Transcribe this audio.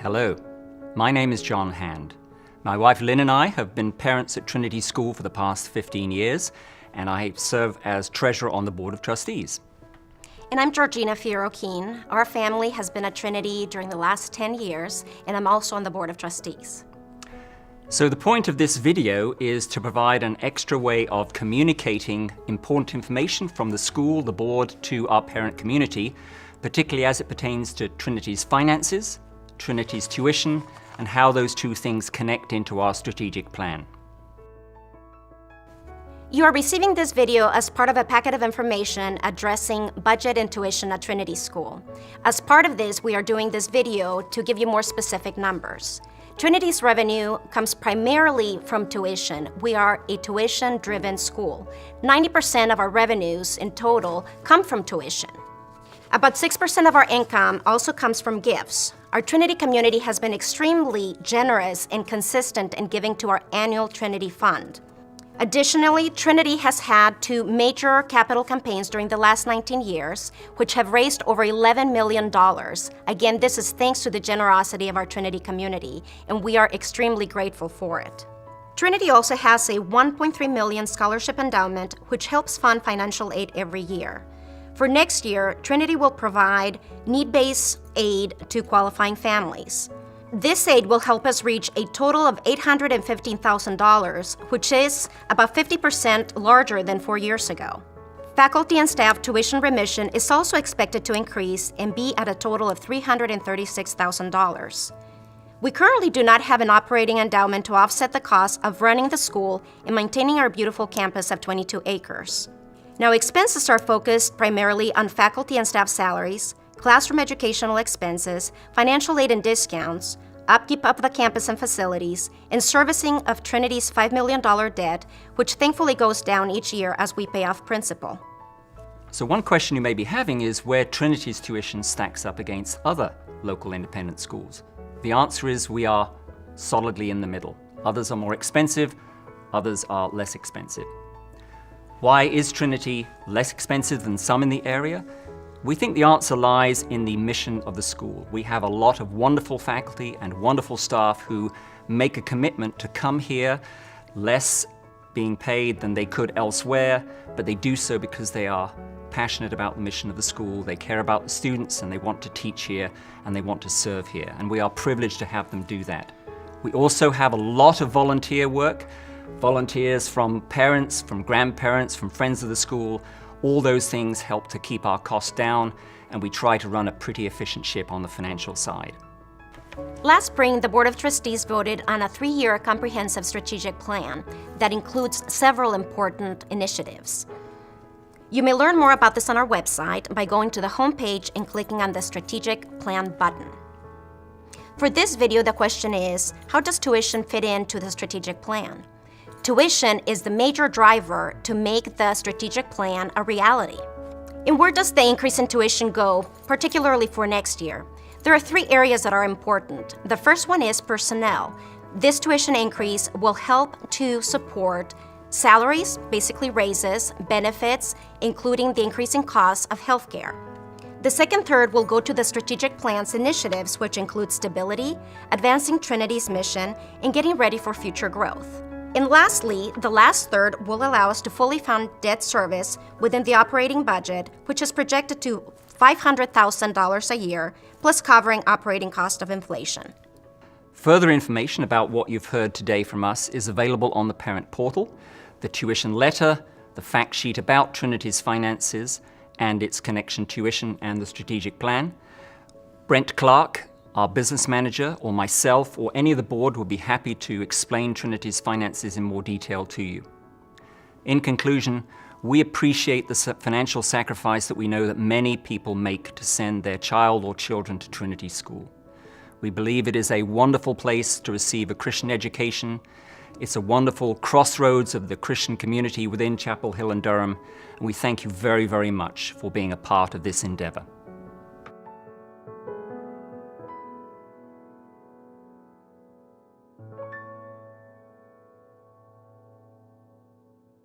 Hello, my name is John Hand. My wife Lynn and I have been parents at Trinity School for the past 15 years, and I serve as treasurer on the Board of Trustees. And I'm Georgina Fierro-Keene. Our family has been at Trinity during the last 10 years, and I'm also on the Board of Trustees. So the point of this video is to provide an extra way of communicating important information from the school, the board, to our parent community, particularly as it pertains to Trinity's finances, Trinity's tuition, and how those two things connect into our strategic plan. You are receiving this video as part of a packet of information addressing budget and tuition at Trinity School. As part of this, we are doing this video to give you more specific numbers. Trinity's revenue comes primarily from tuition. We are a tuition-driven school. 90% of our revenues in total come from tuition. About 6% of our income also comes from gifts. Our Trinity community has been extremely generous and consistent in giving to our annual Trinity Fund. Additionally, Trinity has had two major capital campaigns during the last 19 years, which have raised over $11 million. Again, this is thanks to the generosity of our Trinity community, and we are extremely grateful for it. Trinity also has a $1.3 million scholarship endowment, which helps fund financial aid every year. For next year, Trinity will provide need-based aid to qualifying families. This aid will help us reach a total of $815,000, which is about 50% larger than 4 years ago. Faculty and staff tuition remission is also expected to increase and be at a total of $336,000. We currently do not have an operating endowment to offset the cost of running the school and maintaining our beautiful campus of 22 acres. Now, expenses are focused primarily on faculty and staff salaries, classroom educational expenses, financial aid and discounts, upkeep of the campus and facilities, and servicing of Trinity's $5 million debt, which thankfully goes down each year as we pay off principal. So one question you may be having is where Trinity's tuition stacks up against other local independent schools. The answer is we are solidly in the middle. Others are more expensive, others are less expensive. Why is Trinity less expensive than some in the area? We think the answer lies in the mission of the school. We have a lot of wonderful faculty and wonderful staff who make a commitment to come here, less being paid than they could elsewhere, but they do so because they are passionate about the mission of the school, they care about the students, and they want to teach here, and they want to serve here, and we are privileged to have them do that. We also have a lot of volunteer work, volunteers from parents, from grandparents, from friends of the school. All those things help to keep our costs down, and we try to run a pretty efficient ship on the financial side. Last spring, the Board of Trustees voted on a 3-year comprehensive strategic plan that includes several important initiatives. You may learn more about this on our website by going to the homepage and clicking on the Strategic Plan button. For this video, the question is, how does tuition fit into the strategic plan? Tuition is the major driver to make the strategic plan a reality. And where does the increase in tuition go, particularly for next year? There are 3 areas that are important. The first one is personnel. This tuition increase will help to support salaries, basically raises, benefits, including the increasing costs of healthcare. The second third will go to the strategic plan's initiatives, which include stability, advancing Trinity's mission, and getting ready for future growth. And lastly, the last third will allow us to fully fund debt service within the operating budget, which is projected to $500,000 a year, plus covering operating cost of inflation. Further information about what you've heard today from us is available on the parent portal, the tuition letter, the fact sheet about Trinity's finances and its connection tuition and the strategic plan. Brent Clark, our business manager, or myself, or any of the board would be happy to explain Trinity's finances in more detail to you. In conclusion, we appreciate the financial sacrifice that we know that many people make to send their child or children to Trinity School. We believe it is a wonderful place to receive a Christian education. It's a wonderful crossroads of the Christian community within Chapel Hill and Durham, and we thank you very, very much for being a part of this endeavor.